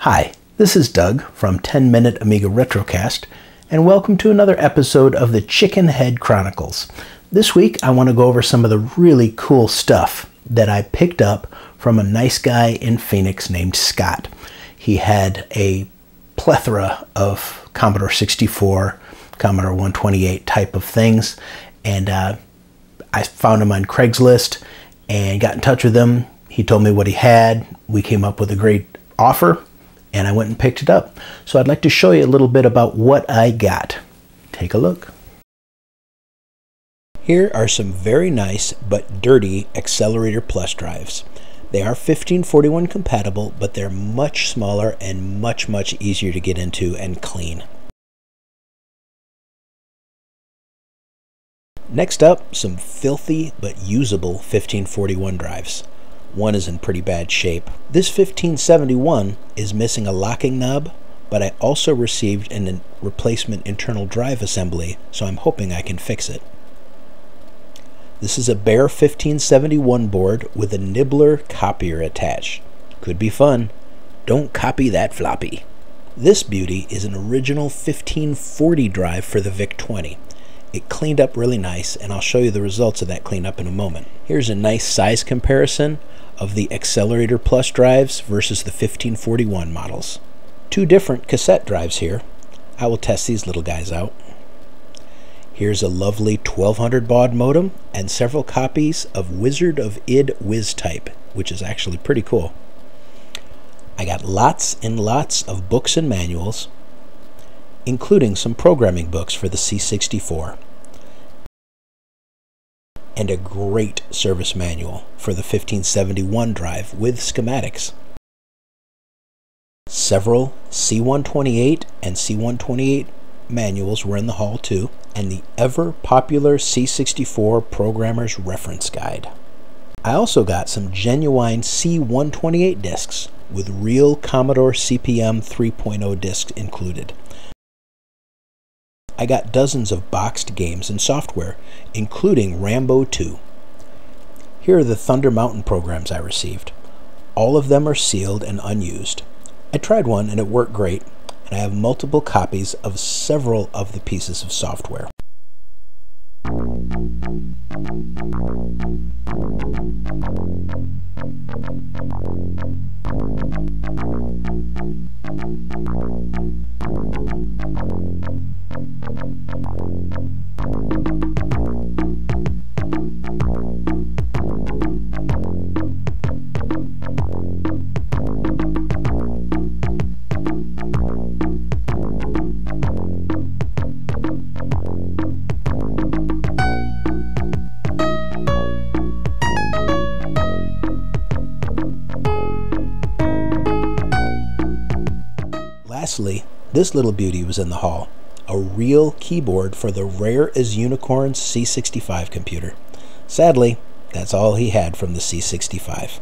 Hi, this is Doug from 10-Minute Amiga Retrocast, and welcome to another episode of the ChickenHead Chronicles. This week I want to go over some of the really cool stuff that I picked up from a nice guy in Phoenix named Scott. He had a plethora of Commodore 64, Commodore 128 type of things, and I found him on Craigslist and got in touch with him. He told me what he had. We came up with a great offer, and I went and picked it up. So I'd like to show you a little bit about what I got. Take a look. Here are some very nice but dirty Excellerator Plus drives. They are 1541 compatible, but they're much smaller and much easier to get into and clean. Next up, some filthy but usable 1541 drives. One is in pretty bad shape. This 1571 is missing a locking knob, but I also received a replacement internal drive assembly, so I'm hoping I can fix it. This is a bare 1571 board with a nibbler copier attached. Could be fun. Don't copy that floppy. This beauty is an original 1540 drive for the VIC-20. It cleaned up really nice, and I'll show you the results of that cleanup in a moment. Here's a nice size comparison of the Excellerator Plus drives versus the 1541 models. Two different cassette drives here. I will test these little guys out. Here's a lovely 1200 baud modem and several copies of Wizard of Id WizType, which is actually pretty cool. I got lots and lots of books and manuals, including some programming books for the C64, and a great service manual for the 1571 drive with schematics. Several C128 and C128 manuals were in the haul too, and the ever-popular C64 Programmer's Reference Guide. I also got some genuine C128 discs with real Commodore CPM 3.0 discs included. I got dozens of boxed games and software, including Rambo 2. Here are the Thunder Mountain programs I received. All of them are sealed and unused. I tried one and it worked great, and I have multiple copies of several of the pieces of software. Lastly, this little beauty was in the haul, a real keyboard for the rare as unicorns C65 computer. Sadly, that's all he had from the C65.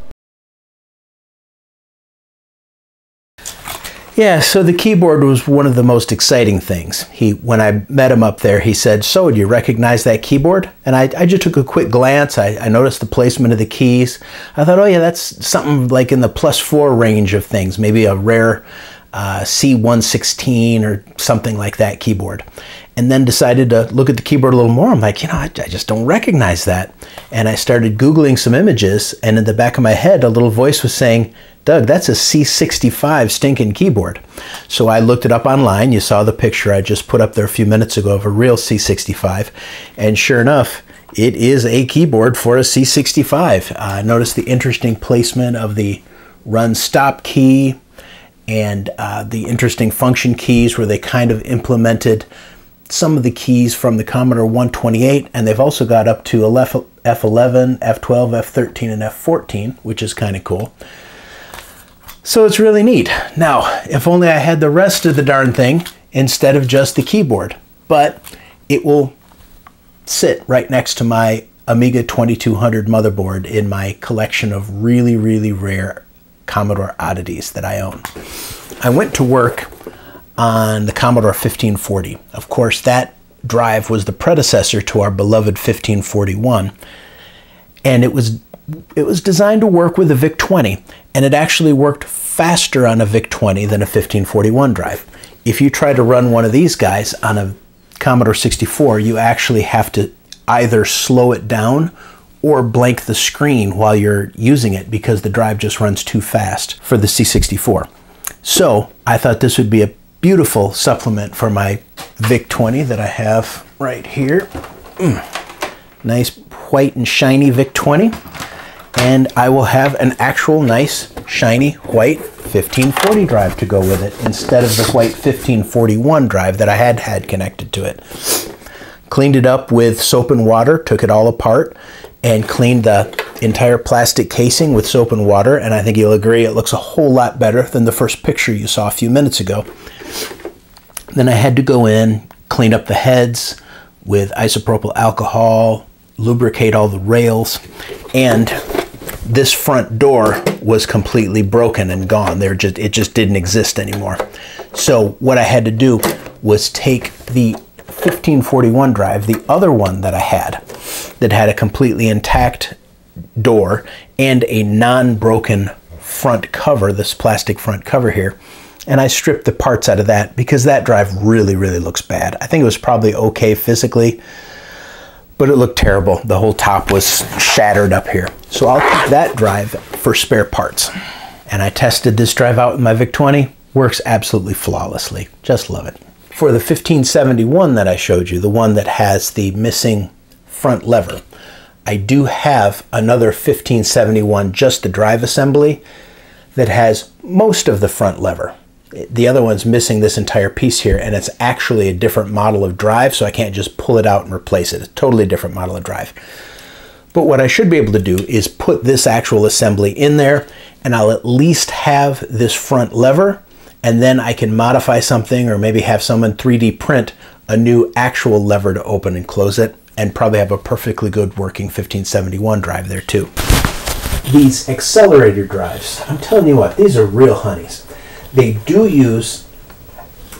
Yeah, so the keyboard was one of the most exciting things. When I met him up there, he said, "So, do you recognize that keyboard?" And I just took a quick glance. I noticed the placement of the keys. I thought, oh yeah, that's something like in the +4 range of things, maybe a rare C116 or something like that keyboard. And then decided to look at the keyboard a little more. I'm like, I just don't recognize that. And I started Googling some images, and in the back of my head, a little voice was saying, "Doug, that's a C65 stinking keyboard." So I looked it up online. You saw the picture I just put up there a few minutes ago of a real C65. And sure enough, it is a keyboard for a C65. Notice the interesting placement of the run stop key, and the interesting function keys where they kind of implemented some of the keys from the Commodore 128, and they've also got up to F11, F12, F13, and F14, which is kind of cool. So it's really neat. Now, if only I had the rest of the darn thing instead of just the keyboard, but it will sit right next to my Amiga 2200 motherboard in my collection of really rare Commodore oddities that I own. I went to work on the Commodore 1540. Of course, that drive was the predecessor to our beloved 1541, and it was it was designed to work with a VIC-20, and it actually worked faster on a VIC-20 than a 1541 drive. If you try to run one of these guys on a Commodore 64, you actually have to either slow it down or blank the screen while you're using it because the drive just runs too fast for the C64. So I thought this would be a beautiful supplement for my VIC-20 that I have right here. Nice white and shiny VIC-20. And I will have an actual nice shiny white 1540 drive to go with it instead of the white 1541 drive that I had connected to it. Cleaned it up with soap and water, took it all apart, and cleaned the entire plastic casing with soap and water, and I think you'll agree it looks a whole lot better than the first picture you saw a few minutes ago. Then I had to go in, clean up the heads with isopropyl alcohol, lubricate all the rails, and this front door was completely broken and gone. It just didn't exist anymore. So what I had to do was take the 1541 drive, the other one that I had, that had a completely intact door and a non-broken front cover, this plastic front cover here, and I stripped the parts out of that because that drive really, really looks bad. I think it was probably okay physically, but it looked terrible. The whole top was shattered up here. So I'll keep that drive for spare parts. And I tested this drive out with my VIC-20. Works absolutely flawlessly. Just love it. For the 1571 that I showed you, the one that has the missing front lever, I do have another 1571, just the drive assembly, that has most of the front lever. The other one's missing this entire piece here, and it's actually a different model of drive, so I can't just pull it out and replace it. It's a totally different model of drive. But what I should be able to do is put this actual assembly in there, and I'll at least have this front lever, and then I can modify something or maybe have someone 3D print a new actual lever to open and close it, and probably have a perfectly good working 1571 drive there too. These Excellerator drives, I'm telling you what, these are real honeys. They do use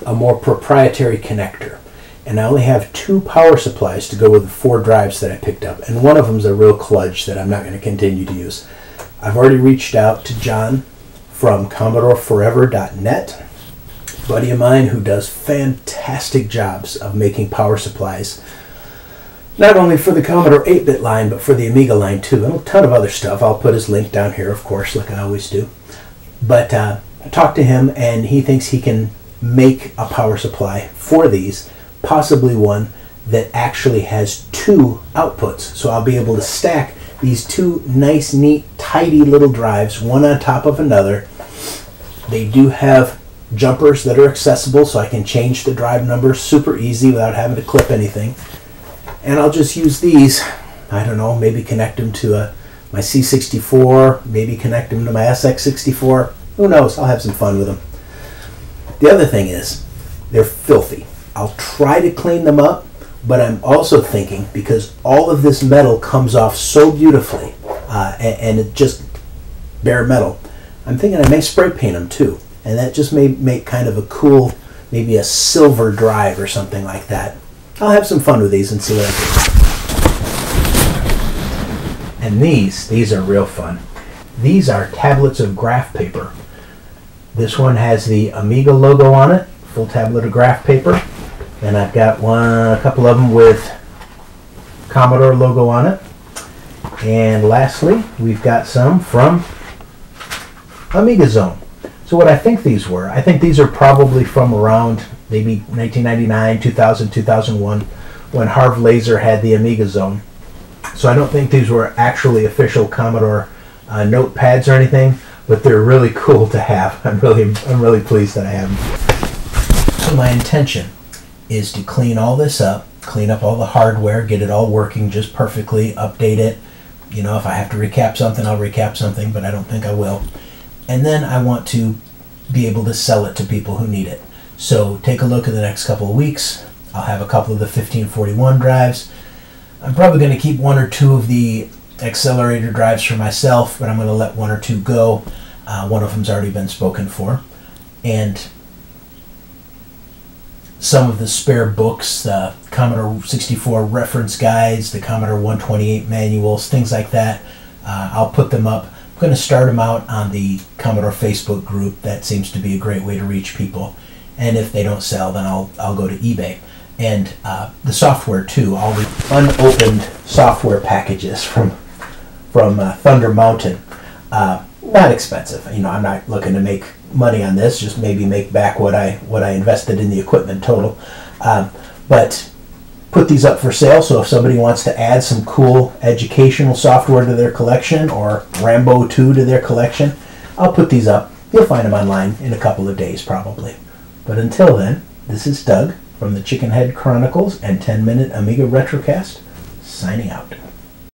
a more proprietary connector, and I only have 2 power supplies to go with the 4 drives that I picked up, and one of them is a real kludge that I'm not going to continue to use. I've already reached out to John from CommodoreForever.net, a buddy of mine who does fantastic jobs of making power supplies, not only for the Commodore 8-bit line, but for the Amiga line too, and a ton of other stuff. I'll put his link down here, of course, like I always do. But I talked to him, and he thinks he can make a power supply for these, possibly one that actually has 2 outputs. So I'll be able to stack these 2 nice, neat, tidy little drives, one on top of another. They do have jumpers that are accessible, so I can change the drive number super easy without having to clip anything. And I'll just use these, I don't know, maybe connect them to my C64, maybe connect them to my SX64. Who knows? I'll have some fun with them. The other thing is, they're filthy. I'll try to clean them up, but I'm also thinking, because all of this metal comes off so beautifully, and it just bare metal, I'm thinking I may spray paint them too. And that just may make kind of a cool, maybe a silver drive or something like that. I'll have some fun with these and see what I do. And these are real fun. These are tablets of graph paper. This one has the Amiga logo on it, full tablet of graph paper. Then I've got a couple of them with Commodore logo on it. And lastly, we've got some from Amiga Zone. So what I think these were, I think these are probably from around maybe 1999, 2000, 2001, when Harv Laser had the Amiga Zone. So I don't think these were actually official Commodore notepads or anything, but they're really cool to have. I'm really pleased that I have them. So my intention is to clean all this up, clean up all the hardware, get it all working just perfectly, update it. You know, if I have to recap something, I'll recap something, but I don't think I will. And then I want to be able to sell it to people who need it. So take a look in the next couple of weeks. I'll have a couple of the 1541 drives. I'm probably going to keep 1 or 2 of the Excellerator drives for myself, but I'm going to let 1 or 2 go. One of them's already been spoken for. And some of the spare books, the Commodore 64 reference guides, the Commodore 128 manuals, things like that, I'll put them up. I'm going to start them out on the Commodore Facebook group. That seems to be a great way to reach people. And if they don't sell, then I'll go to eBay. And the software too, all the unopened software packages from Thunder Mountain. Not expensive. You know, I'm not looking to make money on this, just maybe make back what I invested in the equipment total. But put these up for sale, so if somebody wants to add some cool educational software to their collection, or Rambo 2 to their collection, I'll put these up. You'll find them online in a couple of days probably. But until then, this is Doug from the ChickenHead Chronicles and 10-Minute Amiga Retrocast, signing out.